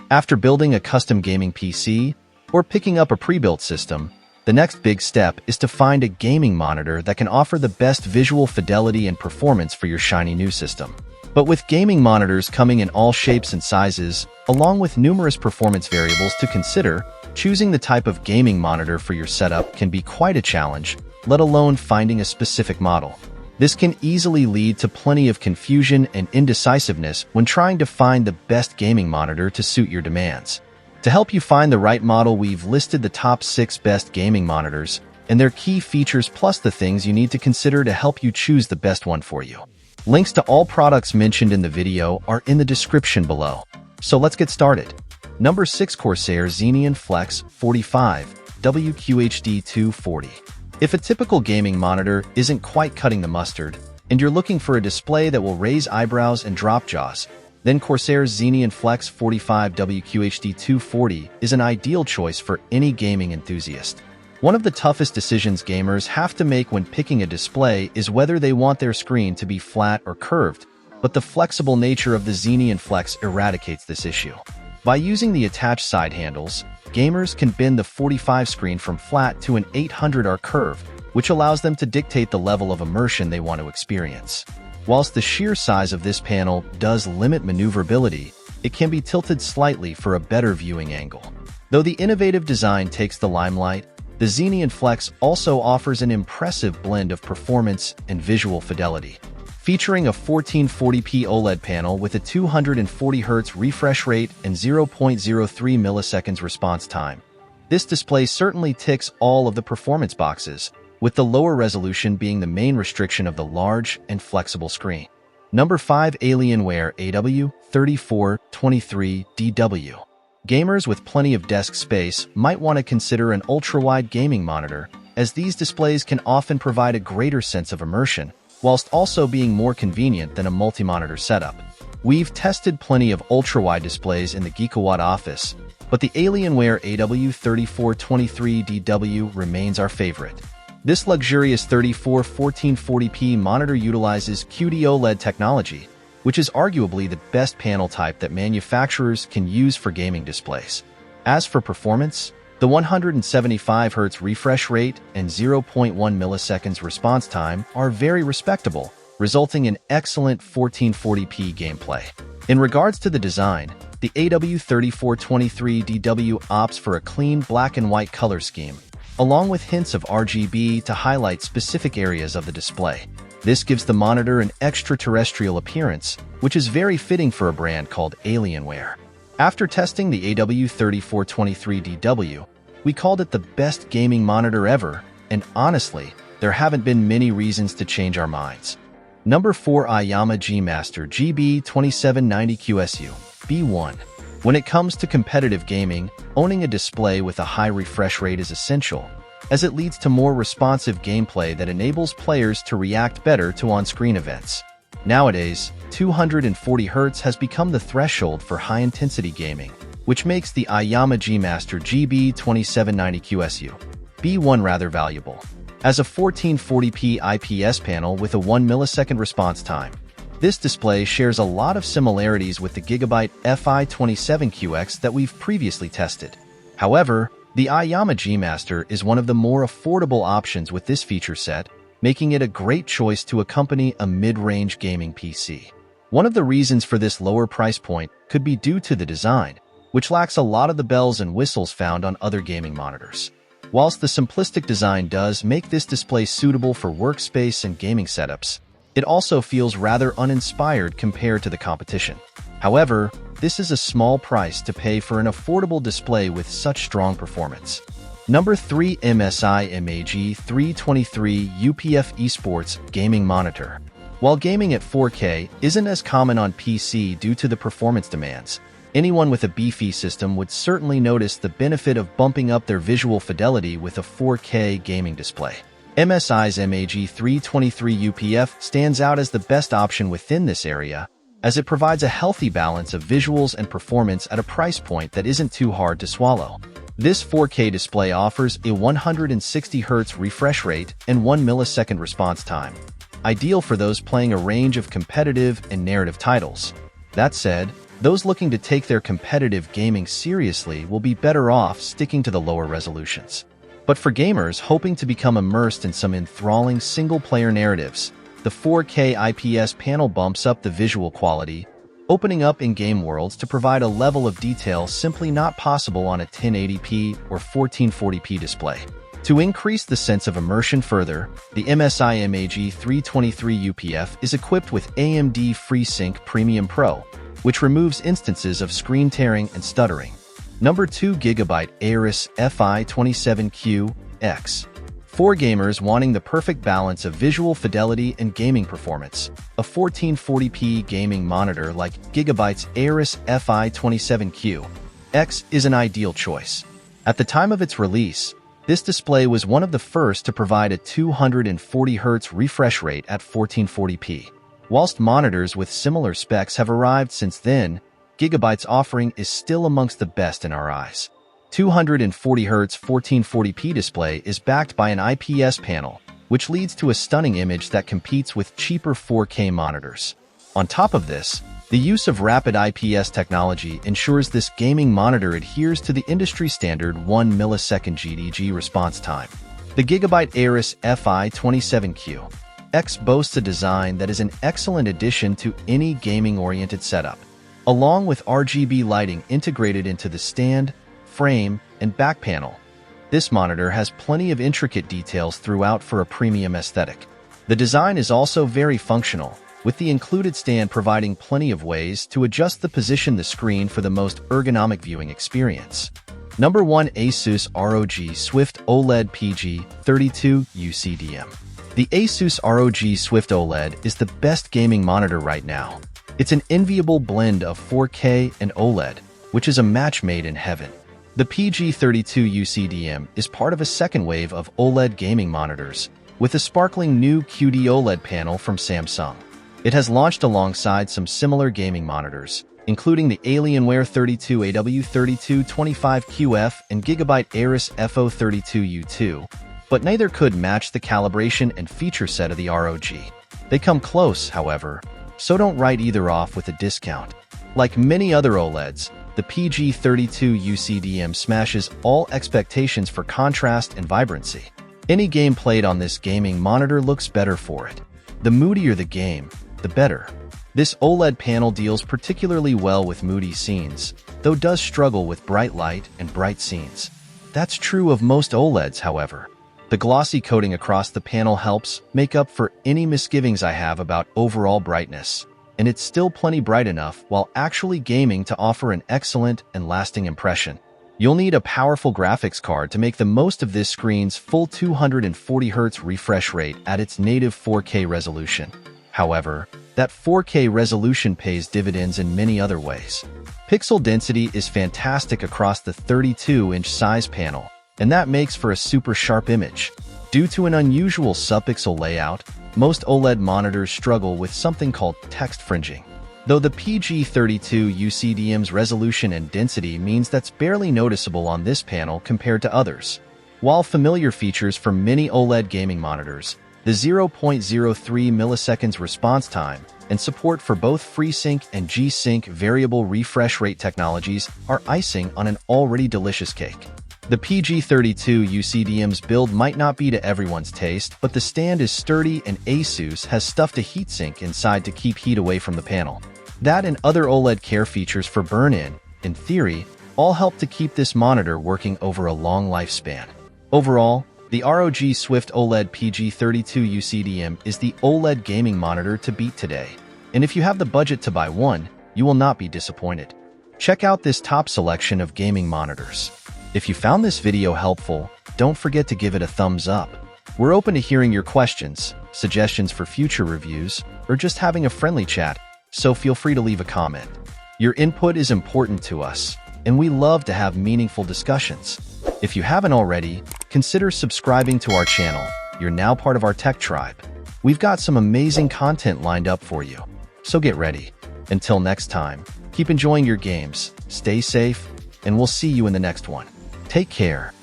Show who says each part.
Speaker 1: After building a custom gaming PC or picking up a pre-built system, the next big step is to find a gaming monitor that can offer the best visual fidelity and performance for your shiny new system. But with gaming monitors coming in all shapes and sizes, along with numerous performance variables to consider, choosing the type of gaming monitor for your setup can be quite a challenge, let alone finding a specific model. This can easily lead to plenty of confusion and indecisiveness when trying to find the best gaming monitor to suit your demands. To help you find the right model, we've listed the top 6 best gaming monitors and their key features plus the things you need to consider to help you choose the best one for you. Links to all products mentioned in the video are in the description below. So let's get started. Number 6. Corsair Xenion Flex 45 WQHD 240. If a typical gaming monitor isn't quite cutting the mustard, and you're looking for a display that will raise eyebrows and drop jaws, then Corsair's Xenion Flex 45 WQHD 240 is an ideal choice for any gaming enthusiast. One of the toughest decisions gamers have to make when picking a display is whether they want their screen to be flat or curved, but the flexible nature of the Xenion Flex eradicates this issue. By using the attached side handles, gamers can bend the 45 screen from flat to an 800R curve, which allows them to dictate the level of immersion they want to experience. Whilst the sheer size of this panel does limit maneuverability, it can be tilted slightly for a better viewing angle. Though the innovative design takes the limelight, the Xenion Flex also offers an impressive blend of performance and visual fidelity. Featuring a 1440p OLED panel with a 240Hz refresh rate and 0.03 milliseconds response time, this display certainly ticks all of the performance boxes, with the lower resolution being the main restriction of the large and flexible screen. Number 5. Alienware AW3423DW. Gamers with plenty of desk space might want to consider an ultrawide gaming monitor, as these displays can often provide a greater sense of immersion, whilst also being more convenient than a multi-monitor setup. We've tested plenty of ultrawide displays in the Gigabyte office, but the Alienware AW3423DW remains our favorite. This luxurious 34-1440p monitor utilizes QD-OLED technology, which is arguably the best panel type that manufacturers can use for gaming displays. As for performance, the 175Hz refresh rate and 0.1 milliseconds response time are very respectable, resulting in excellent 1440p gameplay. In regards to the design, the AW3423DW opts for a clean black and white color scheme, along with hints of RGB to highlight specific areas of the display. This gives the monitor an extraterrestrial appearance, which is very fitting for a brand called Alienware. After testing the AW3423DW, we called it the best gaming monitor ever, and honestly, there haven't been many reasons to change our minds. Number 4. Ayama G Master GB2790QSU B1. When it comes to competitive gaming, owning a display with a high refresh rate is essential, as it leads to more responsive gameplay that enables players to react better to on-screen events. Nowadays, 240Hz has become the threshold for high-intensity gaming, which makes the Ayama G Master GB2790QSU B1 rather valuable. As a 1440p IPS panel with a 1 millisecond response time, this display shares a lot of similarities with the Gigabyte FI27QX that we've previously tested. However, the Ayama G Master is one of the more affordable options with this feature set, making it a great choice to accompany a mid-range gaming PC. One of the reasons for this lower price point could be due to the design, which lacks a lot of the bells and whistles found on other gaming monitors. Whilst the simplistic design does make this display suitable for workspace and gaming setups, it also feels rather uninspired compared to the competition. However, this is a small price to pay for an affordable display with such strong performance. Number 3. MSI MAG 323 UPF Esports Gaming Monitor. While gaming at 4K isn't as common on PC due to the performance demands, anyone with a beefy system would certainly notice the benefit of bumping up their visual fidelity with a 4K gaming display. MSI's MAG 323 UPF stands out as the best option within this area, as it provides a healthy balance of visuals and performance at a price point that isn't too hard to swallow. This 4K display offers a 160Hz refresh rate and 1 millisecond response time, ideal for those playing a range of competitive and narrative titles. That said, Those looking to take their competitive gaming seriously will be better off sticking to the lower resolutions. But for gamers hoping to become immersed in some enthralling single-player narratives, the 4K IPS panel bumps up the visual quality, opening up in-game worlds to provide a level of detail simply not possible on a 1080p or 1440p display. To increase the sense of immersion further, the MSI MAG 323 UPF is equipped with AMD FreeSync Premium Pro, which removes instances of screen tearing and stuttering. Number 2, Gigabyte ASUS ROG. For gamers wanting the perfect balance of visual fidelity and gaming performance, a 1440p gaming monitor like Gigabyte's ASUS ROG is an ideal choice. At the time of its release, this display was one of the first to provide a 240Hz refresh rate at 1440p. Whilst monitors with similar specs have arrived since then, Gigabyte's offering is still amongst the best in our eyes. 240Hz 1440p display is backed by an IPS panel, which leads to a stunning image that competes with cheaper 4K monitors. On top of this, the use of rapid IPS technology ensures this gaming monitor adheres to the industry standard 1 millisecond GDG response time. The Gigabyte ASUS ROG boasts a design that is an excellent addition to any gaming-oriented setup. Along with RGB lighting integrated into the stand, frame, and back panel, this monitor has plenty of intricate details throughout for a premium aesthetic. The design is also very functional, with the included stand providing plenty of ways to adjust the position of the screen for the most ergonomic viewing experience. Number 1, ASUS ROG Swift OLED PG32 UCDM. The ASUS ROG Swift OLED is the best gaming monitor right now. It's an enviable blend of 4K and OLED, which is a match made in heaven. The PG32 UCDM is part of a second wave of OLED gaming monitors, with a sparkling new QD OLED panel from Samsung. It has launched alongside some similar gaming monitors, including the Alienware 32AW3225QF and Gigabyte ASUS FO32U2, but neither could match the calibration and feature set of the ROG. They come close, however, so don't write either off with a discount. Like many other OLEDs, the PG32 UCDM smashes all expectations for contrast and vibrancy. Any game played on this gaming monitor looks better for it. The moodier the game, the better. This OLED panel deals particularly well with moody scenes, though does struggle with bright light and bright scenes. That's true of most OLEDs, however. The glossy coating across the panel helps make up for any misgivings I have about overall brightness, and it's still plenty bright enough while actually gaming to offer an excellent and lasting impression. You'll need a powerful graphics card to make the most of this screen's full 240Hz refresh rate at its native 4K resolution. However, that 4K resolution pays dividends in many other ways. Pixel density is fantastic across the 32-inch size panel, and that makes for a super sharp image. Due to an unusual subpixel layout, most OLED monitors struggle with something called text fringing. Though the PG32 UCDM's resolution and density means that's barely noticeable on this panel compared to others. While familiar features for many OLED gaming monitors, the 0.03 milliseconds response time and support for both FreeSync and G-Sync variable refresh rate technologies are icing on an already delicious cake. The PG32 UCDM's build might not be to everyone's taste, but the stand is sturdy and ASUS has stuffed a heatsink inside to keep heat away from the panel. That and other OLED care features for burn-in theory, all help to keep this monitor working over a long lifespan. Overall, the ROG Swift OLED PG32 UCDM is the OLED gaming monitor to beat today. And if you have the budget to buy one, you will not be disappointed. Check out this top selection of gaming monitors. If you found this video helpful, don't forget to give it a thumbs up. We're open to hearing your questions, suggestions for future reviews, or just having a friendly chat, so feel free to leave a comment. Your input is important to us, and we love to have meaningful discussions. If you haven't already, consider subscribing to our channel. You're now part of our tech tribe. We've got some amazing content lined up for you, so get ready. Until next time, keep enjoying your games, stay safe, and we'll see you in the next one. Take care.